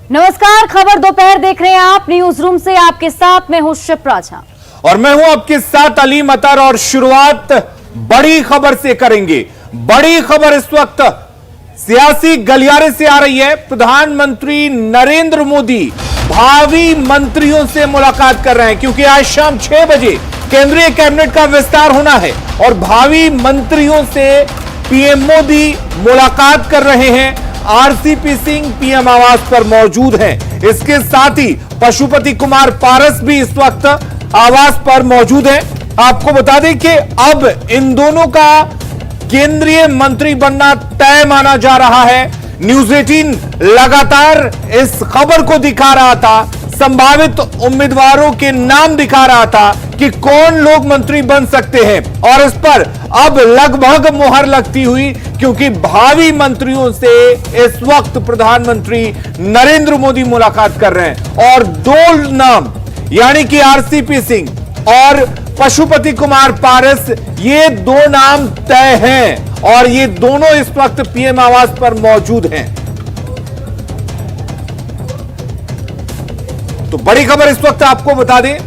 नमस्कार, खबर दोपहर देख रहे हैं आप। न्यूज रूम से आपके साथ मैं हूं शिप्रा झा और मैं हूं आपके साथ अली मतर। और शुरुआत बड़ी खबर से करेंगे। बड़ी खबर इस वक्त सियासी गलियारे से आ रही है। प्रधानमंत्री नरेंद्र मोदी भावी मंत्रियों से मुलाकात कर रहे हैं, क्योंकि आज शाम 6 बजे केंद्रीय कैबिनेट का विस्तार होना है और भावी मंत्रियों से पीएम मोदी मुलाकात कर रहे हैं। आरसीपी सिंह पीएम आवास पर मौजूद हैं। इसके साथ ही पशुपति कुमार पारस भी इस वक्त आवास पर मौजूद हैं। आपको बता दें कि अब इन दोनों का केंद्रीय मंत्री बनना तय माना जा रहा है। न्यूज 18 लगातार इस खबर को दिखा रहा था, संभावित उम्मीदवारों के नाम दिखा रहा था कि कौन लोग मंत्री बन सकते हैं, और इस पर अब लगभग मुहर लगती हुई, क्योंकि भावी मंत्रियों से इस वक्त प्रधानमंत्री नरेंद्र मोदी मुलाकात कर रहे हैं। और दो नाम यानी कि आरसीपी सिंह और पशुपति कुमार पारस, ये दो नाम तय हैं और ये दोनों इस वक्त पीएम आवास पर मौजूद हैं। तो बड़ी खबर इस वक्त आपको बता दें,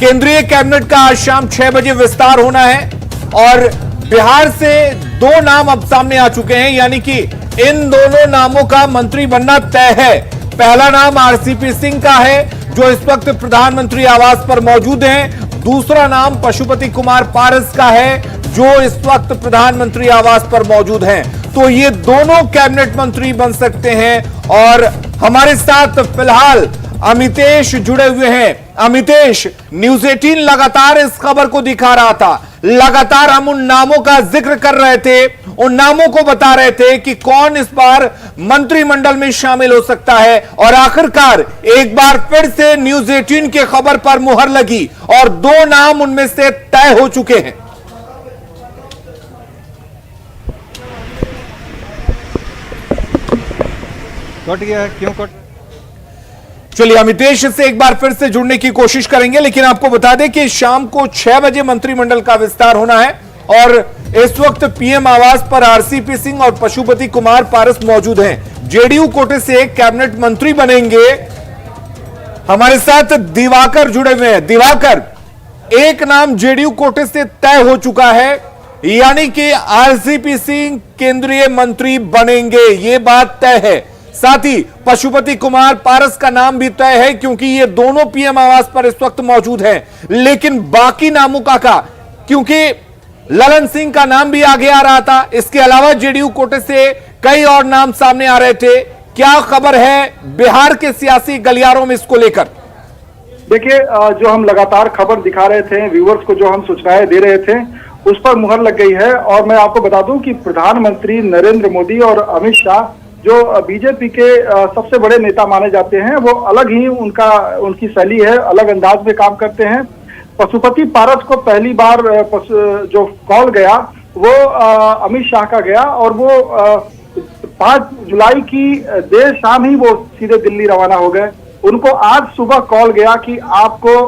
केंद्रीय कैबिनेट का आज शाम 6 बजे विस्तार होना है और बिहार से दो नाम अब सामने आ चुके हैं, यानी कि इन दोनों नामों का मंत्री बनना तय है। पहला नाम आरसीपी सिंह का है, जो इस वक्त प्रधानमंत्री आवास पर मौजूद हैं। दूसरा नाम पशुपति कुमार पारस का है, जो इस वक्त प्रधानमंत्री आवास पर मौजूद हैं। तो ये दोनों कैबिनेट मंत्री बन सकते हैं। और हमारे साथ फिलहाल अमितेश जुड़े हुए हैं। अमितेश, न्यूज 18 लगातार इस खबर को दिखा रहा था, लगातार हम उन नामों का जिक्र कर रहे थे, उन नामों को बता रहे थे कि कौन इस बार मंत्रिमंडल में शामिल हो सकता है। और आखिरकार एक बार फिर से न्यूज 18 के खबर पर मुहर लगी और दो नाम उनमें से तय हो चुके हैं। कट गया है, क्यों कट? चलिए अमितेश से एक बार फिर से जुड़ने की कोशिश करेंगे, लेकिन आपको बता दें कि शाम को 6 बजे मंत्रिमंडल का विस्तार होना है और इस वक्त पीएम आवास पर आरसीपी सिंह और पशुपति कुमार पारस मौजूद हैं। जेडीयू कोटे से कैबिनेट मंत्री बनेंगे। हमारे साथ दिवाकर जुड़े हुए हैं। दिवाकर, एक नाम जेडीयू कोटे से तय हो चुका है, यानी कि आरसीपी सिंह केंद्रीय मंत्री बनेंगे, यह बात तय है। साथ ही पशुपति कुमार पारस का नाम भी तय है, क्योंकि ये दोनों पीएम आवास पर इस वक्त मौजूद हैं। लेकिन बाकी नामों का क्योंकि ललन सिंह का नाम भी आगे आ रहा था, इसके अलावा जेडीयू कोटे से कई और नाम सामने आ रहे थे। क्या खबर है बिहार के सियासी गलियारों में इसको लेकर? देखिए, जो हम लगातार खबर दिखा रहे थे, व्यूअर्स को जो हम सूचनाएं दे रहे थे, उस पर मुहर लग गई है। और मैं आपको बता दूं कि प्रधानमंत्री नरेंद्र मोदी और अमित शाह, जो बीजेपी के सबसे बड़े नेता माने जाते हैं, वो अलग ही उनकी शैली है, अलग अंदाज में काम करते हैं। पशुपति पारस को पहली बार जो कॉल गया वो अमित शाह का गया और वो 5 जुलाई की देर शाम ही वो सीधे दिल्ली रवाना हो गए। उनको आज सुबह कॉल गया कि आपको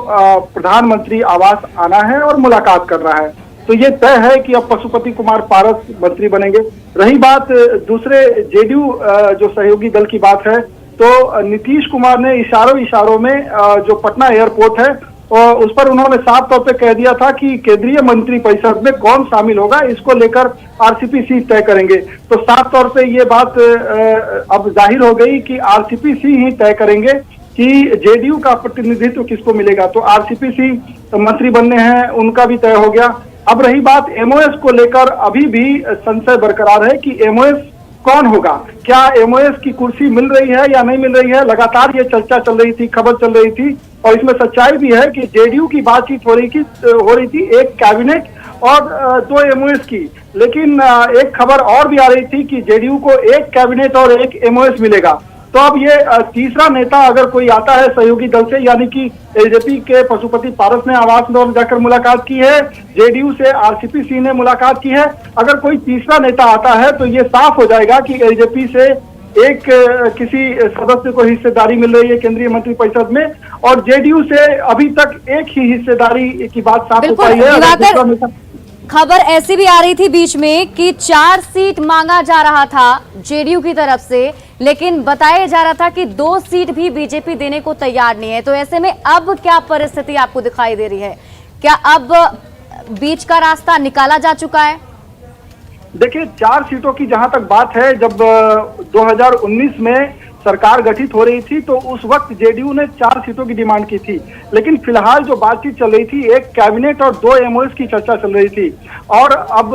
प्रधानमंत्री आवास आना है और मुलाकात करना है। तो ये तय है कि अब पशुपति कुमार पारस मंत्री बनेंगे। रही बात दूसरे जेडीयू जो सहयोगी दल की बात है, तो नीतीश कुमार ने इशारों में जो पटना एयरपोर्ट है उस पर उन्होंने साफ तौर पे कह दिया था कि केंद्रीय मंत्री परिषद में कौन शामिल होगा, इसको लेकर आरसीपी सिंह तय करेंगे। तो साफ तौर पे ये बात अब जाहिर हो गई कि आरसीपी सिंह ही तय करेंगे कि जेडीयू का प्रतिनिधित्व किसको मिलेगा। तो आरसीपी सिंह मंत्री बनने हैं, उनका भी तय हो गया। अब रही बात एमओएस को लेकर, अभी भी संशय बरकरार है कि एमओएस कौन होगा, क्या एमओएस की कुर्सी मिल रही है या नहीं मिल रही है। लगातार ये चर्चा चल रही थी, खबर चल रही थी, और इसमें सच्चाई भी है कि जेडीयू की बातचीत हो रही थी एक कैबिनेट और 2 एमओएस की। लेकिन एक खबर और भी आ रही थी कि जेडीयू को एक कैबिनेट और एक एमओएस मिलेगा। तो अब ये तीसरा नेता अगर कोई आता है सहयोगी दल से, यानी कि एलजेपी के पशुपति पारस ने आवास में जाकर मुलाकात की है, जेडीयू से आरसीपी सिंह ने मुलाकात की है, अगर कोई तीसरा नेता आता है तो ये साफ हो जाएगा कि एलजेपी से एक किसी सदस्य को हिस्सेदारी मिल रही है केंद्रीय मंत्री परिषद में, और जेडीयू से अभी तक एक ही हिस्सेदारी की बात साफ हो पाई है। खबर ऐसी भी आ रही थी बीच में कि 4 सीट मांगा जा रहा था जेडीयू की तरफ से, लेकिन बताया जा रहा था कि 2 सीट भी बीजेपी देने को तैयार नहीं है। तो ऐसे में अब क्या परिस्थिति आपको दिखाई दे रही है? क्या अब बीच का रास्ता निकाला जा चुका है? देखिए, 4 सीटों की जहां तक बात है, जब 2019 में सरकार गठित हो रही थी तो उस वक्त जेडीयू ने 4 सीटों की डिमांड की थी। लेकिन फिलहाल जो बातचीत चल रही थी, एक कैबिनेट और 2 एमओएस की चर्चा चल रही थी। और अब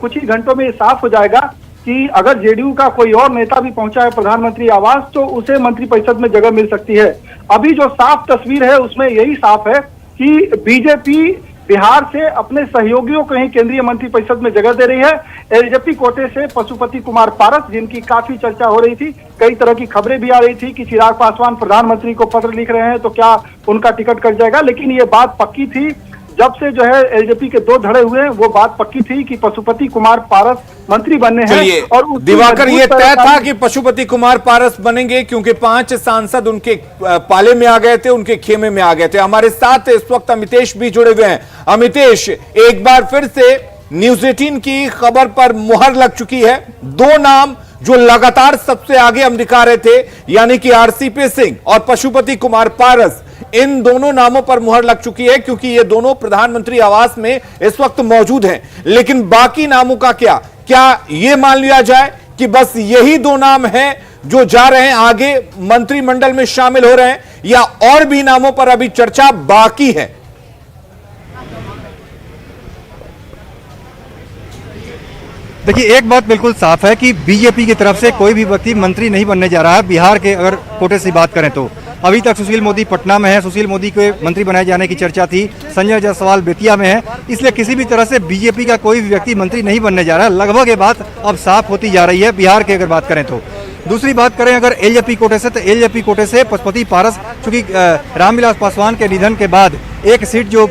कुछ ही घंटों में ये साफ हो जाएगा कि अगर जेडीयू का कोई और नेता भी पहुंचा है प्रधानमंत्री आवास तो उसे मंत्रिपरिषद में जगह मिल सकती है। अभी जो साफ तस्वीर है उसमें यही साफ है कि बीजेपी बिहार से अपने सहयोगियों को ही केंद्रीय मंत्रिपरिषद में जगह दे रही है। एलजेपी कोटे से पशुपति कुमार पारस, जिनकी काफी चर्चा हो रही थी, कई तरह की खबरें भी आ रही थी कि चिराग पासवान प्रधानमंत्री को पत्र लिख रहे हैं तो क्या उनका टिकट कट जाएगा। लेकिन ये बात पक्की थी, जब से जो है एलजेपी के 2 धड़े हुए वो बात पक्की थी कि पशुपति कुमार पारस मंत्री बनने हैं। और दिवाकर, ये तय था कि पशुपति कुमार पारस बनेंगे क्योंकि 5 सांसद उनके पाले में आ गए थे, उनके खेमे में आ गए थे। हमारे साथ इस वक्त अमितेश भी जुड़े हुए हैं। अमितेश, एक बार फिर से न्यूज़ 18 की खबर पर मुहर लग चुकी है। 2 नाम जो लगातार सबसे आगे हम दिखा रहे थे, यानी कि आरसीपी सिंह और पशुपति कुमार पारस, इन दोनों नामों पर मुहर लग चुकी है क्योंकि ये दोनों प्रधानमंत्री आवास में इस वक्त मौजूद हैं। लेकिन बाकी नामों का क्या ये मान लिया जाए कि बस यही 2 नाम हैं जो जा रहे हैं आगे, मंत्रिमंडल में शामिल हो रहे हैं, या और भी नामों पर अभी चर्चा बाकी है? देखिए, एक बात बिल्कुल साफ है कि बीजेपी की तरफ से कोई भी व्यक्ति मंत्री नहीं बनने जा रहा है। बिहार के अगर कोटे से बात करें तो अभी तक सुशील मोदी पटना में है, सुशील मोदी के मंत्री बनाए जाने की चर्चा थी। संजय जायसवाल बेतिया में है, इसलिए किसी भी तरह से बीजेपी का कोई भी व्यक्ति मंत्री नहीं बनने जा रहा है। लगभग ये बात अब साफ होती जा रही है बिहार की अगर बात करें तो। दूसरी बात करें अगर एलजेपी कोटे से, तो एलजेपी कोटे से पशुपति पारस, चूंकि रामविलास पासवान के निधन के बाद एक सीट जो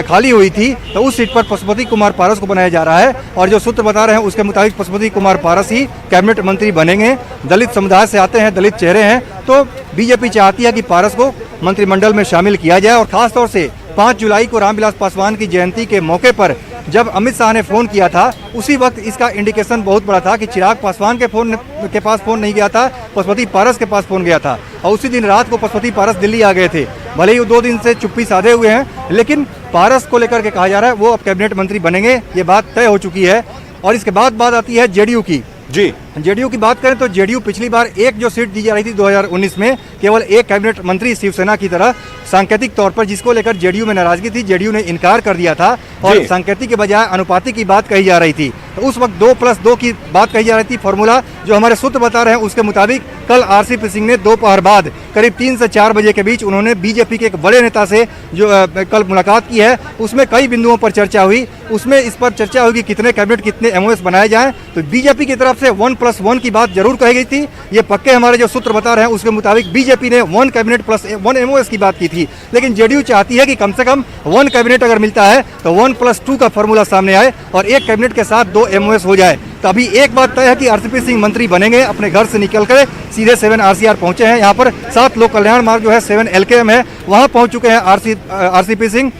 खाली हुई थी तो उस सीट पर पशुपति कुमार पारस को बनाया जा रहा है। और जो सूत्र बता रहे हैं उसके मुताबिक पशुपति कुमार पारस ही कैबिनेट मंत्री बनेंगे। दलित समुदाय से आते हैं, दलित चेहरे हैं, तो बीजेपी चाहती है कि पारस को मंत्रिमंडल में शामिल किया जाए। और खासतौर से 5 जुलाई को रामविलास पासवान की जयंती के मौके पर जब अमित शाह ने फोन किया था, उसी वक्त इसका इंडिकेशन बहुत बड़ा था कि चिराग पासवान के पास फोन नहीं गया था, पशुपति पारस के पास फोन गया था। और उसी दिन रात को पशुपति पारस दिल्ली आ गए थे। भले ही 2 दिन से चुप्पी साधे हुए हैं, लेकिन पारस को लेकर के कहा जा रहा है वो अब कैबिनेट मंत्री बनेंगे, ये बात तय हो चुकी है। और इसके बाद बात आती है जेडीयू की। जी, जेडीयू की बात करें तो जेडीयू पिछली बार एक जो सीट दी जा रही थी 2019 में, केवल एक कैबिनेट मंत्री शिवसेना की तरह सांकेतिक तौर पर, जिसको लेकर जेडीयू में नाराजगी थी, जेडीयू ने इनकार कर दिया था और सांकेतिक के बजाय अनुपातिक की बात कही जा रही थी। तो उस वक्त 2+2 की बात कही जा रही थी। फॉर्मूला जो हमारे सूत्र बता रहे हैं उसके मुताबिक कल आरसीपी सिंह ने दोपहर बाद करीब 3 से 4 बजे के बीच उन्होंने बीजेपी के एक बड़े नेता से जो कल मुलाकात की है, उसमें कई बिंदुओं पर चर्चा हुई। उसमें इस पर चर्चा हुई कि कितने कैबिनेट, कितने एमओएस बनाए जाएं। तो बीजेपी की तरफ से 1+1 की बात जरूर कही गई थी। ये पक्के हमारे जो सूत्र बता रहे हैं उसके मुताबिक बीजेपी ने 1 कैबिनेट प्लस 1 एमओएस की बात की थी। लेकिन जेडीयू चाहती है कि कम से कम 1 कैबिनेट अगर मिलता है तो 1+2 का फॉर्मूला सामने आए और एक कैबिनेट के साथ 2 एमओएस हो जाए। तो अभी एक बात तय है कि आरसीपी सिंह मंत्री बनेंगे। अपने घर से निकलकर सीधे 7 आरसीआर पहुंचे हैं। यहाँ पर 7 लोक कल्याण मार्ग जो है 7 LKM है, वहाँ पहुँच चुके हैं आरसीपी सिंह,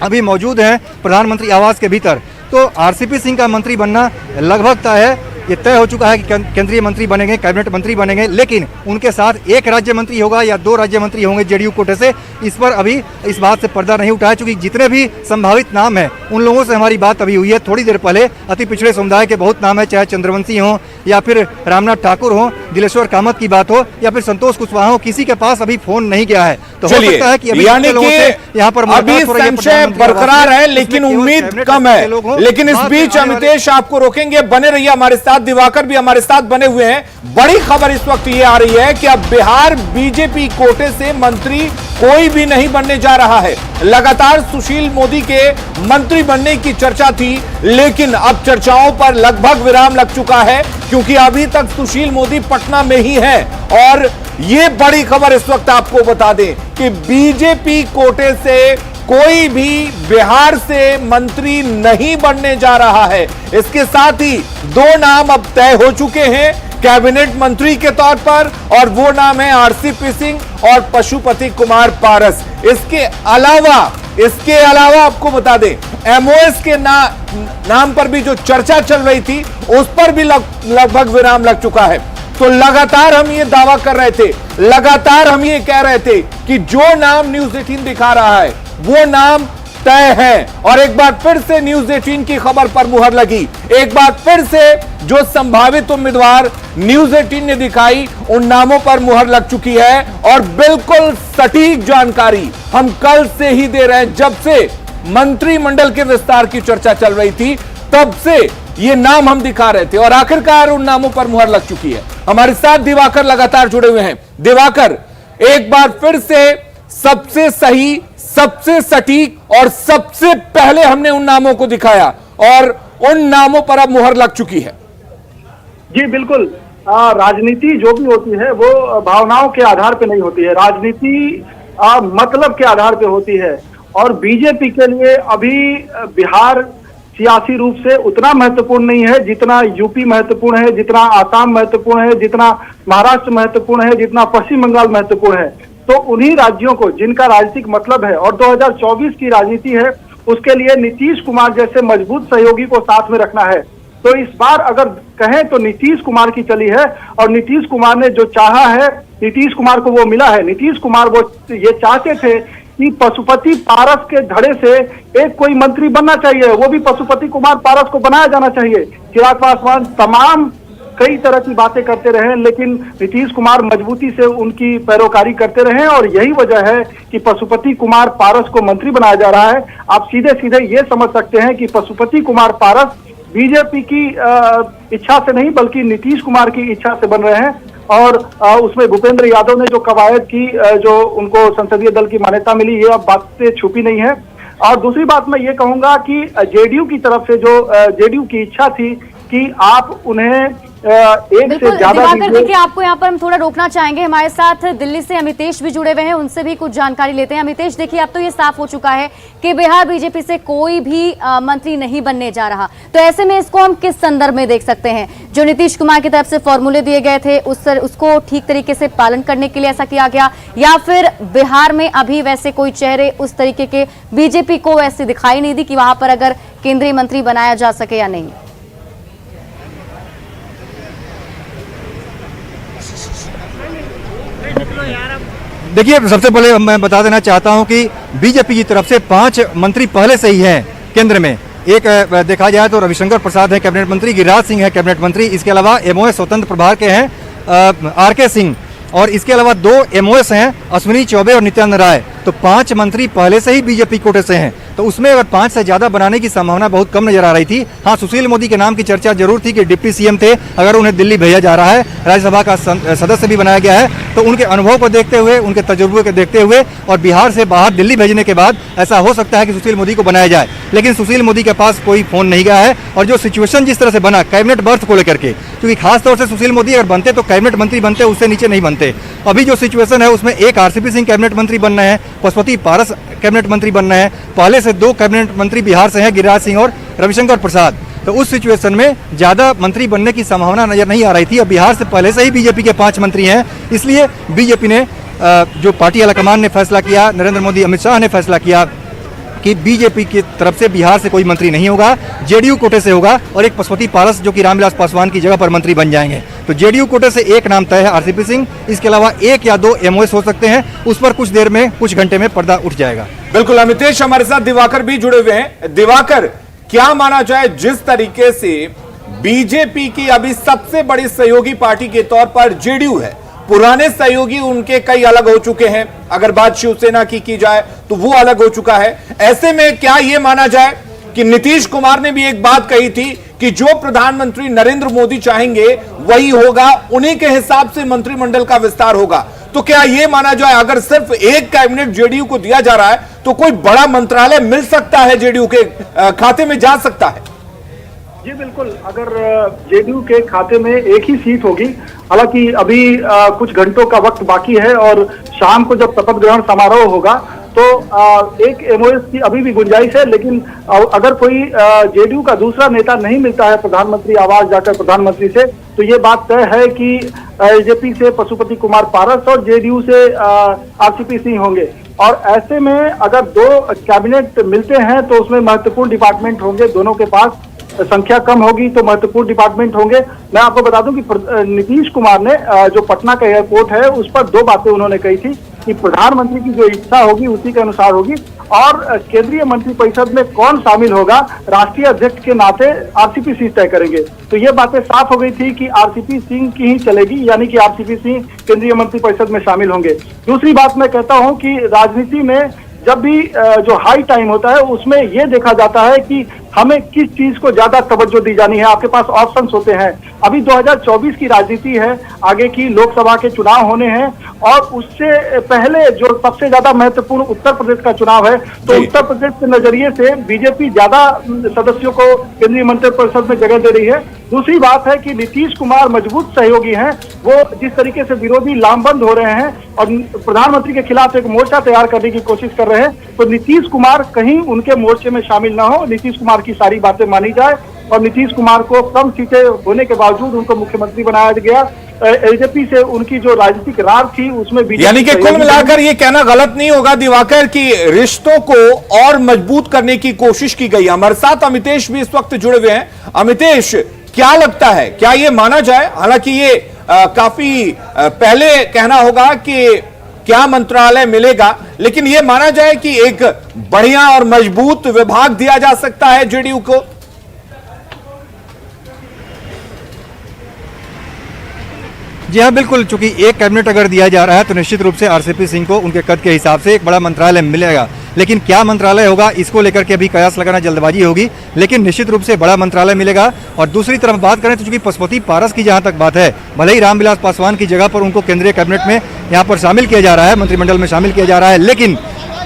अभी मौजूद हैं प्रधानमंत्री आवास के भीतर। तो आरसीपी सिंह का मंत्री बनना लगभग तय है, ये तय हो चुका है कि केंद्रीय मंत्री बनेंगे, कैबिनेट मंत्री बनेंगे। लेकिन उनके साथ एक राज्य मंत्री होगा या 2 राज्य मंत्री होंगे जेडीयू कोटे से, इस पर अभी इस बात से पर्दा नहीं उठाया। चूंकि जितने भी संभावित नाम हैं उन लोगों से हमारी बात अभी हुई है थोड़ी देर पहले। अति पिछड़े समुदाय के बहुत नाम है, चाहे चंद्रवंशी हो या फिर रामनाथ ठाकुर हो, दिलेश्वर कामत की बात हो या फिर संतोष कुशवाहा हो, किसी के पास अभी फोन नहीं गया है। तो हो सकता है कि यानी कि यहाँ पर अभी संशय बरकरार है लेकिन उम्मीद कम है। लेकिन इस बीच अमितेश आपको रोकेंगे, बने रहिए हमारे साथ। दिवाकर भी हमारे साथ बने हुए हैं। बड़ी खबर इस वक्त ये आ रही है कि अब बिहार बीजेपी कोटे से मंत्री कोई भी नहीं बनने जा रहा है। लगातार सुशील मोदी के मंत्री बनने की चर्चा थी, लेकिन अब चर्चाओं पर लगभग विराम लग चुका है क्योंकि अभी तक सुशील मोदी पटना में ही है। और ये बड़ी खबर इस वक्त आपको बता दें कि बीजेपी कोटे से कोई भी बिहार से मंत्री नहीं बनने जा रहा है। इसके साथ ही 2 नाम अब तय हो चुके हैं कैबिनेट मंत्री के तौर पर, और वो नाम है आरसीपी सिंह और पशुपति कुमार पारस। इसके अलावा आपको बता दें एमओएस के नाम पर भी जो चर्चा चल रही थी उस पर भी लगभग विराम लग चुका है। तो लगातार हम ये दावा कर रहे थे, लगातार हम ये कह रहे थे कि जो नाम न्यूज 18 दिखा रहा है वो नाम तय है। और एक बार फिर से न्यूज 18 की खबर पर मुहर लगी, एक बार फिर से जो संभावित उम्मीदवार न्यूज 18 ने दिखाई उन नामों पर मुहर लग चुकी है। और बिल्कुल सटीक जानकारी हम कल से ही दे रहे हैं, जब से मंत्रिमंडल के विस्तार की चर्चा चल रही थी तब से ये नाम हम दिखा रहे थे और आखिरकार उन नामों पर मुहर लग चुकी है। हमारे साथ दिवाकर लगातार जुड़े हुए हैं। दिवाकर, एक बार फिर से सबसे सही, सबसे सटीक और सबसे पहले हमने उन नामों को दिखाया और उन नामों पर अब मुहर लग चुकी है। जी बिल्कुल, राजनीति जो भी होती है वो भावनाओं के आधार पे नहीं होती है, राजनीति मतलब के आधार पे होती है। और बीजेपी के लिए अभी बिहार सियासी रूप से उतना महत्वपूर्ण नहीं है जितना यूपी महत्वपूर्ण है, जितना आसाम महत्वपूर्ण है, जितना महाराष्ट्र महत्वपूर्ण है, जितना पश्चिम बंगाल महत्वपूर्ण है। तो उन्हीं राज्यों को जिनका राजनीतिक मतलब है और 2024 की राजनीति है उसके लिए नीतीश कुमार जैसे मजबूत सहयोगी को साथ में रखना है। तो इस बार अगर कहें तो नीतीश कुमार की चली है और नीतीश कुमार ने जो चाहा है, नीतीश कुमार को वो मिला है। नीतीश कुमार वो ये चाहते थे कि पशुपति पारस के धड़े से एक कोई मंत्री बनना चाहिए, वो भी पशुपति कुमार पारस को बनाया जाना चाहिए। चिराग पासवान तमाम कई तरह की बातें करते रहे लेकिन नीतीश कुमार मजबूती से उनकी पैरोकारी करते रहे और यही वजह है कि पशुपति कुमार पारस को मंत्री बनाया जा रहा है। आप सीधे सीधे ये समझ सकते हैं कि पशुपति कुमार पारस बीजेपी की इच्छा से नहीं बल्कि नीतीश कुमार की इच्छा से बन रहे हैं। और उसमें भूपेंद्र यादव ने जो कवायद की, जो उनको संसदीय दल की मान्यता मिली, ये अब बात से छुपी नहीं है। और दूसरी बात मैं ये कहूंगा कि जेडीयू की तरफ से जो जेडीयू की इच्छा थी कि आप उन्हें एक से ज्यादा। देखिए, आपको यहाँ पर हम थोड़ा रोकना चाहेंगे। हमारे साथ दिल्ली से अमितेश भी जुड़े हुए हैं, उनसे भी कुछ जानकारी लेते हैं। अमितेश, देखिए अब तो ये साफ हो चुका है कि बिहार बीजेपी से कोई भी मंत्री नहीं बनने जा रहा, तो ऐसे में इसको हम किस संदर्भ में देख सकते हैं? जो नीतीश कुमार की तरफ से फॉर्मूले दिए गए थे उसको ठीक तरीके से पालन करने के लिए ऐसा किया गया, या फिर बिहार में अभी वैसे कोई चेहरे उस तरीके के बीजेपी को ऐसे दिखाई नहीं दी कि वहां पर अगर केंद्रीय मंत्री बनाया जा सके या नहीं? देखिए, सबसे पहले मैं बता देना चाहता हूं कि बीजेपी की तरफ से 5 मंत्री पहले से ही हैं केंद्र में। एक देखा जाए तो रविशंकर प्रसाद है कैबिनेट मंत्री, गिरिराज सिंह है कैबिनेट मंत्री, इसके अलावा एमओएस स्वतंत्र प्रभार के हैं आरके सिंह, और इसके अलावा 2 एमओएस हैं अश्विनी चौबे और नित्यानंद राय। तो 5 मंत्री पहले से ही बीजेपी कोटे से हैं, तो उसमें अगर 5 से ज्यादा बनाने की संभावना बहुत कम नजर आ रही थी। हाँ, सुशील मोदी के नाम की चर्चा जरूर थी कि डिप्टी सीएम थे, अगर उन्हें दिल्ली भेजा जा रहा है, राज्यसभा का सदस्य भी बनाया गया है, तो उनके अनुभव को देखते हुए, उनके तजुर्बे को देखते हुए और बिहार से बाहर दिल्ली भेजने के बाद ऐसा हो सकता है कि सुशील मोदी को बनाया जाए। लेकिन सुशील मोदी के पास कोई फोन नहीं गया है और जो सिचुएशन जिस तरह से बना कैबिनेट बर्थ को लेकर के, क्योंकि खासतौर से सुशील मोदी अगर बनते तो कैबिनेट मंत्री बनते, उससे नीचे नहीं बनते। अभी जो सिचुएशन है उसमें एक आरसीपी सिंह कैबिनेट मंत्री बनना है, पशुपति पारस कैबिनेट मंत्री बनना है, पहले से 2 कैबिनेट मंत्री बिहार से हैं, गिरिराज सिंह और रविशंकर प्रसाद। तो उस सिचुएशन में ज्यादा मंत्री बनने की संभावना नजर नहीं आ रही थी। अब बिहार से पहले से ही बीजेपी के 5 मंत्री हैं, इसलिए बीजेपी ने जो पार्टी आलाकमान ने फैसला किया, नरेंद्र मोदी अमित शाह ने फैसला किया कि बीजेपी की तरफ से बिहार से कोई मंत्री नहीं होगा, जेडीयू कोटे से होगा और एक पशुपति पारस जो कि रामविलास पासवान की जगह पर मंत्री बन जाएंगे। तो जेडीयू कोटे से एक नाम तय है आरसीपी सिंह, इसके अलावा 1 या 2 एमओएस हो सकते हैं, उस पर कुछ देर में, कुछ घंटे में पर्दा उठ जाएगा। बिल्कुल अमितेश, हमारे साथ दिवाकर भी जुड़े हुए हैं। दिवाकर, क्या माना जाए जिस तरीके से बीजेपी की अभी सबसे बड़ी सहयोगी पार्टी के तौर पर जेडीयू है, पुराने सहयोगी उनके कई अलग हो चुके हैं, अगर बात शिवसेना की जाए तो वो अलग हो चुका है, ऐसे में क्या यह माना जाए कि नीतीश कुमार ने भी एक बात कही थी कि जो प्रधानमंत्री नरेंद्र मोदी चाहेंगे वही होगा, उन्हीं के हिसाब से मंत्रिमंडल का विस्तार होगा, तो क्या यह माना जाए अगर सिर्फ एक कैबिनेट जेडीयू को दिया जा रहा है तो कोई बड़ा मंत्रालय मिल सकता है, जेडीयू के खाते में जा सकता है? जी बिल्कुल, अगर जेडीयू के खाते में एक ही सीट होगी, हालांकि अभी कुछ घंटों का वक्त बाकी है और शाम को जब शपथ ग्रहण समारोह होगा तो एक एमओएस की अभी भी गुंजाइश है। लेकिन अगर कोई जेडीयू का दूसरा नेता नहीं मिलता है प्रधानमंत्री आवास जाकर प्रधानमंत्री से, तो ये बात तय है कि बीजेपी से पशुपति कुमार पारस और जेडीयू से आरसीपी सिंह होंगे। और ऐसे में अगर 2 कैबिनेट मिलते हैं तो उसमें महत्वपूर्ण डिपार्टमेंट होंगे दोनों के पास, संख्या कम होगी तो महत्वपूर्ण डिपार्टमेंट होंगे। मैं आपको बता दूं कि नीतीश कुमार ने जो पटना का एयरपोर्ट है उस पर दो बातें उन्होंने कही थी कि प्रधानमंत्री की जो इच्छा होगी उसी के अनुसार होगी, और केंद्रीय मंत्रिपरिषद में कौन शामिल होगा राष्ट्रीय अध्यक्ष के नाते आरसीपी सिंह तय करेंगे। तो ये बातें साफ हो गई थी कि आरसीपी सिंह की ही चलेगी, यानी कि आरसीपी सिंह केंद्रीय मंत्रिपरिषद में शामिल होंगे। दूसरी बात मैं कहता हूं कि राजनीति में जब भी जो हाई टाइम होता है उसमें यह देखा जाता है कि हमें किस चीज को ज्यादा तवज्जो दी जानी है। आपके पास ऑप्शंस होते हैं। अभी 2024 की राजनीति है, आगे की लोकसभा के चुनाव होने हैं, और उससे पहले जो सबसे ज्यादा महत्वपूर्ण उत्तर प्रदेश का चुनाव है, तो उत्तर प्रदेश के नजरिए से बीजेपी ज्यादा सदस्यों को केंद्रीय मंत्रिपरिषद में जगह दे रही है। दूसरी बात है कि नीतीश कुमार मजबूत सहयोगी हैं। वो जिस तरीके से विरोधी लामबंद हो रहे हैं और प्रधानमंत्री के खिलाफ एक मोर्चा तैयार करने की कोशिश कर रहे हैं, तो नीतीश कुमार कहीं उनके मोर्चे में शामिल ना हो, नीतीश कुमार की सारी बातें मानी जाए, और नीतीश कुमार को कम सीटें होने के बावजूद उनको मुख्यमंत्री बनाया गया। एलजेपी से उनकी जो राजनीतिक रार थी उसमें यानी कि कुल मिलाकर ये कहना गलत नहीं होगा दिवाकर कि रिश्तों को और मजबूत करने की कोशिश की गई। हमारे साथ अमितेश भी इस वक्त जुड़े हुए हैं। अमितेश, क्या लगता है, क्या ये माना जाए, हालांकि ये काफी पहले कहना होगा कि क्या मंत्रालय मिलेगा, लेकिन ये माना जाए कि एक बढ़िया और मजबूत विभाग दिया जा सकता है जेडीयू को? जी हाँ, बिल्कुल। चूंकि एक कैबिनेट अगर दिया जा रहा है तो निश्चित रूप से आरसीपी सिंह को उनके कद के हिसाब से एक बड़ा मंत्रालय मिलेगा, लेकिन क्या मंत्रालय होगा इसको लेकर के अभी कयास लगाना जल्दबाजी होगी, लेकिन निश्चित रूप से बड़ा मंत्रालय मिलेगा। और दूसरी तरफ बात करें तो चूंकि पशुपति पारस की जहां तक बात है, भले ही रामविलास पासवान की जगह पर उनको केंद्रीय कैबिनेट में यहाँ पर शामिल किया जा रहा है, मंत्रिमंडल में शामिल किया जा रहा है, लेकिन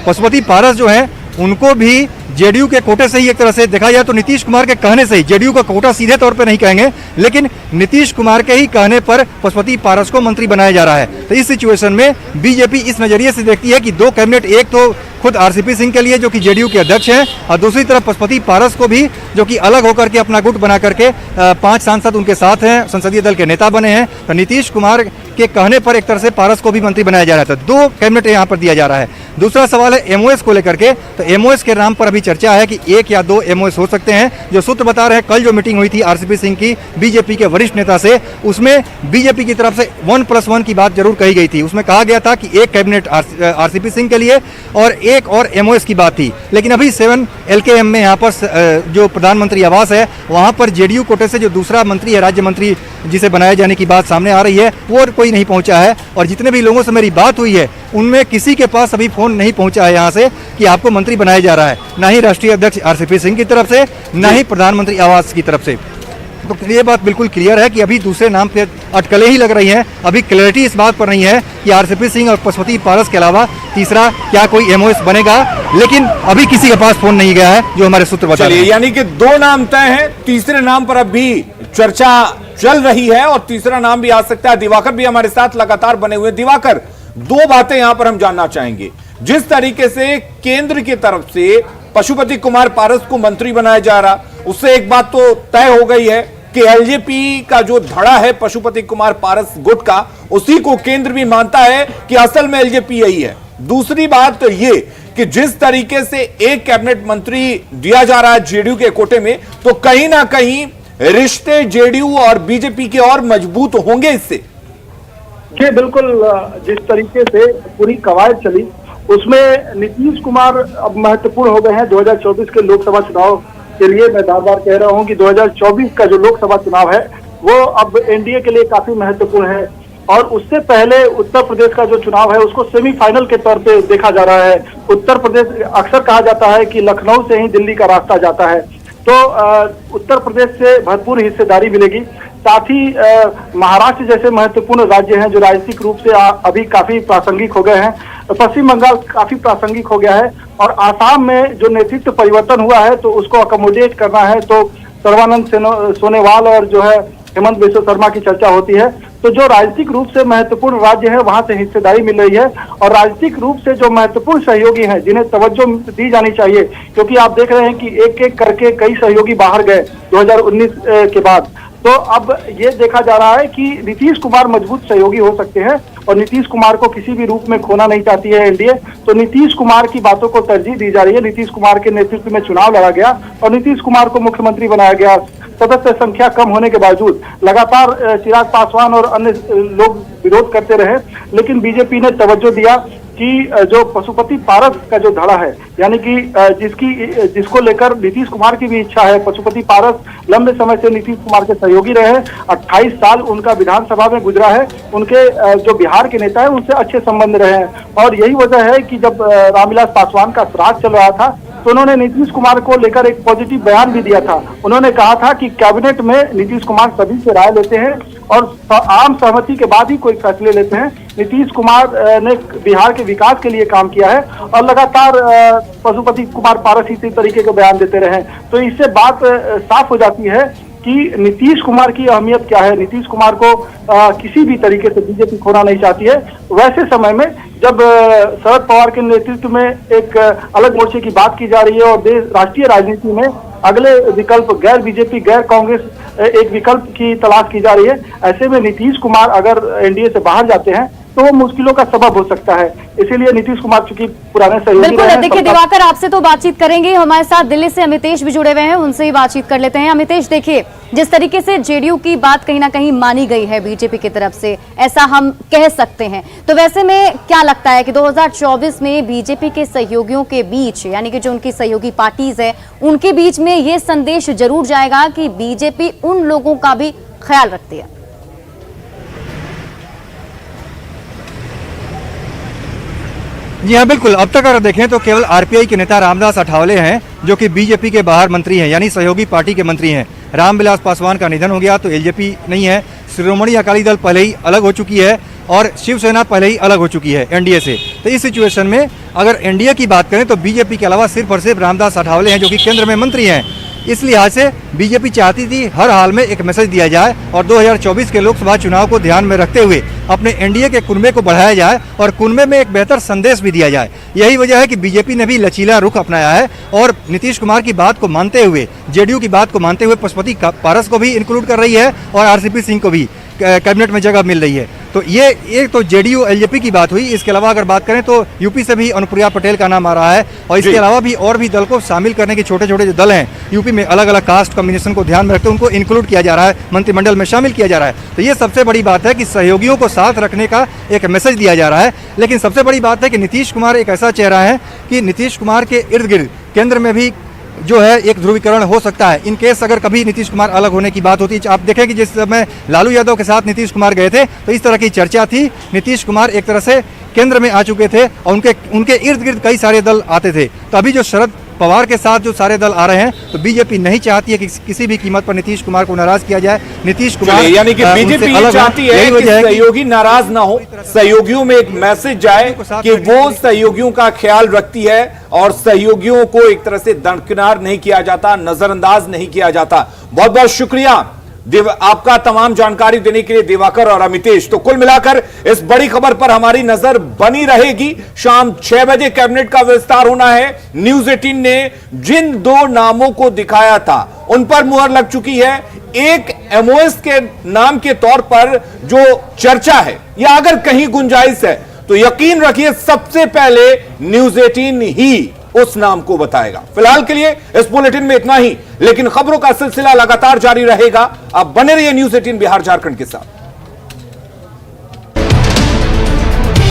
पशुपति पारस जो है उनको भी जेडीयू के कोटे से ही एक तरह से देखा जाए तो नीतीश कुमार के कहने से ही, जेडीयू का कोटा सीधे तौर पे नहीं कहेंगे, लेकिन नीतीश कुमार के ही कहने पर पशुपति पारस को मंत्री बनाया जा रहा है। तो इस सिचुएशन में बीजेपी इस नजरिए से देखती है कि दो कैबिनेट, एक तो खुद आरसीपी सिंह के लिए जो कि जेडीयू के अध्यक्ष हैं, और दूसरी तरफ पशुपति पारस को भी जो कि अलग होकर के अपना गुट बना करके 5 सांसद उनके साथ हैं, संसदीय दल के नेता बने हैं। तो नीतीश कुमार के कहने पर एक तरह से पारस को भी मंत्री बनाया जा रहा था। 2 कैबिनेट यहाँ पर दिया जा रहा है। दूसरा सवाल है एमओएस को लेकर के, तो एमओएस के नाम पर अभी चर्चा है कि 1 या 2 एमओएस हो सकते हैं। जो सूत्र बता रहे हैं, कल जो मीटिंग हुई थी आरसीपी सिंह की बीजेपी के वरिष्ठ नेता से, उसमें बीजेपी की तरफ से 1+1 की बात जरूर कही गई थी। उसमें कहा गया था कि एक कैबिनेट आरसीपी सिंह के लिए और एक और एमओएस की बात थी। लेकिन अभी 7 LKM में यहाँ पर जो प्रधानमंत्री आवास है वहाँ पर जेडीयू कोटे से जो दूसरा मंत्री है, राज्य मंत्री जिसे बनाए जाने की बात सामने आ रही है, वो कोई नहीं पहुंचा है। और जितने भी लोगों से मेरी बात हुई है उनमें किसी के पास अभी फोन नहीं पहुंचा है यहाँ से कि आपको मंत्री बनाया जा रहा है, ना ही राष्ट्रीय अध्यक्ष आरसीपी सिंह की तरफ से, ना ही प्रधानमंत्री आवास की तरफ से। तो ये बात बिल्कुल क्लियर है कि अभी दूसरे नाम पे अटकलें ही लग रही हैं। अभी क्लैरिटी इस बात पर नहीं है कि आरसीपी सिंह और पशुपति पारस के अलावा तीसरा क्या कोई एमओएस बनेगा, लेकिन अभी किसी के पास फोन नहीं गया है जो हमारे सूत्र बता रहे हैं। यानी कि 2 नाम तय हैं, तीसरे नाम पर अभी चर्चा चल रही है और तीसरा नाम भी आ सकता है। दिवाकर भी हमारे साथ लगातार बने हुए। दिवाकर, 2 बातें यहां पर हम जानना चाहेंगे। जिस तरीके से केंद्र की तरफ से पशुपति कुमार पारस को मंत्री बनाया जा रहा, उससे एक बात तो तय हो गई है कि एलजेपी का जो धड़ा है पशुपति कुमार पारस गुट का, उसी को केंद्र भी मानता है कि असल में एलजेपी यही है। दूसरी बात तो ये कि जिस तरीके से एक कैबिनेट मंत्री दिया जा रहा है जेडीयू के कोटे में, तो कहीं ना कहीं रिश्ते जेडीयू और बीजेपी के और मजबूत होंगे इससे। जी बिल्कुल। जिस तरीके से पूरी कवायद चली उसमें नीतीश कुमार अब महत्वपूर्ण हो गए हैं 2024 के लोकसभा चुनाव के लिए। मैं बार बार कह रहा हूं कि 2024 का जो लोकसभा चुनाव है वो अब एनडीए के लिए काफी महत्वपूर्ण है, और उससे पहले उत्तर प्रदेश का जो चुनाव है उसको सेमीफाइनल के तौर पे देखा जा रहा है। उत्तर प्रदेश, अक्सर कहा जाता है कि लखनऊ से ही दिल्ली का रास्ता जाता है, तो उत्तर प्रदेश से भरपूर हिस्सेदारी मिलेगी। साथ ही महाराष्ट्र जैसे महत्वपूर्ण राज्य हैं जो राजनीतिक रूप से अभी काफी प्रासंगिक हो गए हैं, पश्चिम बंगाल काफी प्रासंगिक हो गया है, और आसाम में जो नेतृत्व परिवर्तन हुआ है तो उसको अकोमोडेट करना है, तो सर्बानंद सोनोवाल और जो है हेमंत बिश्व शर्मा की चर्चा होती है। तो जो राजनीतिक रूप से महत्वपूर्ण राज्य है वहां से हिस्सेदारी मिल रही है, और राजनीतिक रूप से जो महत्वपूर्ण सहयोगी हैं जिन्हें तवज्जो दी जानी चाहिए, क्योंकि आप देख रहे हैं कि एक एक करके कई सहयोगी बाहर गए 2019 के बाद। तो अब ये देखा जा रहा है कि नीतीश कुमार मजबूत सहयोगी हो सकते हैं और नीतीश कुमार को किसी भी रूप में खोना नहीं चाहती है एनडीए। तो नीतीश कुमार की बातों को तरजीह दी जा रही है। नीतीश कुमार के नेतृत्व में चुनाव लड़ा गया और नीतीश कुमार को मुख्यमंत्री बनाया गया। सदस्य संख्या कम होने के बावजूद लगातार चिराग पासवान और अन्य लोग विरोध करते रहे, लेकिन बीजेपी ने तवज्जो दिया कि जो पशुपति पारस का जो धड़ा है, यानी कि जिसको लेकर नीतीश कुमार की भी इच्छा है। पशुपति पारस लंबे समय से नीतीश कुमार के सहयोगी रहे, 28 साल उनका विधानसभा में गुजरा है, उनके जो बिहार के नेता है उनसे अच्छे संबंध रहे हैं। और यही वजह है कि जब रामविलास पासवान का श्राद्ध चल रहा था तो उन्होंने नीतीश कुमार को लेकर एक पॉजिटिव बयान भी दिया था। उन्होंने कहा था कि कैबिनेट में नीतीश कुमार सभी से राय लेते हैं और आम सहमति के बाद ही कोई फैसले लेते हैं। नीतीश कुमार ने बिहार के विकास के लिए काम किया है और लगातार पशुपति कुमार पारस इसी तरीके के बयान देते रहे। तो इससे बात साफ हो जाती है कि नीतीश कुमार की अहमियत क्या है। नीतीश कुमार को किसी भी तरीके से बीजेपी खोना नहीं चाहती है। वैसे समय में जब शरद पवार के नेतृत्व में एक अलग मोर्चे की बात की जा रही है और राष्ट्रीय राजनीति में अगले विकल्प गैर बीजेपी गैर कांग्रेस एक विकल्प की तलाश की जा रही है, ऐसे में नीतीश कुमार अगर एनडीए से बाहर जाते हैं तो वो मुश्किलों का सबब हो सकता है। इसीलिए नीतीश कुमार चूंकि पुराने सहयोगी बिल्कुल, देखिए दिवाकर आपसे तो बातचीत करेंगे, हमारे साथ दिल्ली से अमितेश भी जुड़े हुए हैं, उनसे ही बातचीत कर लेते हैं। अमितेश, देखिए जिस तरीके से जेडीयू की बात कहीं ना कहीं मानी गई है बीजेपी की तरफ से, ऐसा हम कह सकते हैं, तो वैसे में क्या लगता है कि 2024 में बीजेपी के सहयोगियों के बीच, यानी कि जो उनकी सहयोगी पार्टीज है उनके बीच में ये संदेश जरूर जाएगा कि बीजेपी उन लोगों का भी ख्याल रखती है? जी हाँ, बिल्कुल। अब तक अगर देखें तो केवल आरपीआई के नेता रामदास अठावले हैं जो कि बीजेपी के बाहर मंत्री हैं, यानी सहयोगी पार्टी के मंत्री हैं। रामविलास पासवान का निधन हो गया तो एलजेपी नहीं है, श्रोमणी अकाली दल पहले ही अलग हो चुकी है और शिवसेना पहले ही अलग हो चुकी है एनडीए से। तो इस सिचुएशन में अगर एनडीए की बात करें तो बीजेपी के अलावा सिर्फ और सिर्फ रामदास अठावले हैं जो कि केंद्र में मंत्री हैं। इस लिहाज से बीजेपी चाहती थी हर हाल में एक मैसेज दिया जाए और 2024 के लोकसभा चुनाव को ध्यान में रखते हुए अपने एनडीए के कुनबे को बढ़ाया जाए और कुनबे में एक बेहतर संदेश भी दिया जाए। यही वजह है कि बीजेपी ने भी लचीला रुख अपनाया है और नीतीश कुमार की बात को मानते हुए, जेडीयू की बात को मानते हुए पशुपति पारस को भी इंक्लूड कर रही है और आरसीपी सिंह को भी कैबिनेट में जगह मिल रही है। तो ये एक तो जेडीयू एलजेपी की बात हुई। इसके अलावा अगर बात करें तो यूपी से भी अनुप्रिया पटेल का नाम आ रहा है और इसके अलावा भी और भी दल को शामिल करने के छोटे छोटे जो दल हैं यूपी में अलग अलग कास्ट कॉम्बिनेशन को ध्यान में रखते उनको इंक्लूड किया जा रहा है, मंत्रिमंडल में शामिल किया जा रहा है। तो ये सबसे बड़ी बात है कि सहयोगियों को साथ रखने का एक मैसेज दिया जा रहा है। लेकिन सबसे बड़ी बात है कि नीतीश कुमार एक ऐसा चेहरा है कि नीतीश कुमार के इर्द गिर्द केंद्र में भी जो है एक ध्रुवीकरण हो सकता है इन केस अगर कभी नीतीश कुमार अलग होने की बात होती है। आप देखें कि जिस समय लालू यादव के साथ नीतीश कुमार गए थे तो इस तरह की चर्चा थी। नीतीश कुमार एक तरह से केंद्र में आ चुके थे और उनके इर्द गिर्द कई सारे दल आते थे। तो अभी जो शरद पवार के साथ जो सारे दल आ रहे हैं तो बीजेपी नहीं चाहती है कि किसी भी कीमत पर नीतीश कुमार को नाराज किया जाए। नीतीश कुमार यानी कि बीजेपी ये चाहती है कि सहयोगी नाराज ना हो, सहयोगियों में एक मैसेज जाए कि वो सहयोगियों का ख्याल रखती है और सहयोगियों को एक तरह से दरकिनार नहीं किया जाता, नजरअंदाज नहीं किया जाता। बहुत बहुत शुक्रिया आपका तमाम जानकारी देने के लिए दिवाकर और अमितेश। तो कुल मिलाकर इस बड़ी खबर पर हमारी नजर बनी रहेगी। शाम 6 बजे कैबिनेट का विस्तार होना है। न्यूज 18 ने जिन 2 नामों को दिखाया था उन पर मुहर लग चुकी है। एक एमओएस के नाम के तौर पर जो चर्चा है या अगर कहीं गुंजाइश है तो यकीन रखिए सबसे पहले न्यूज 18 ही उस नाम को बताएगा। फिलहाल के लिए इस बुलेटिन में इतना ही, लेकिन खबरों का सिलसिला लगातार जारी रहेगा। आप बने रहिए न्यूज 18 बिहार झारखंड के साथ।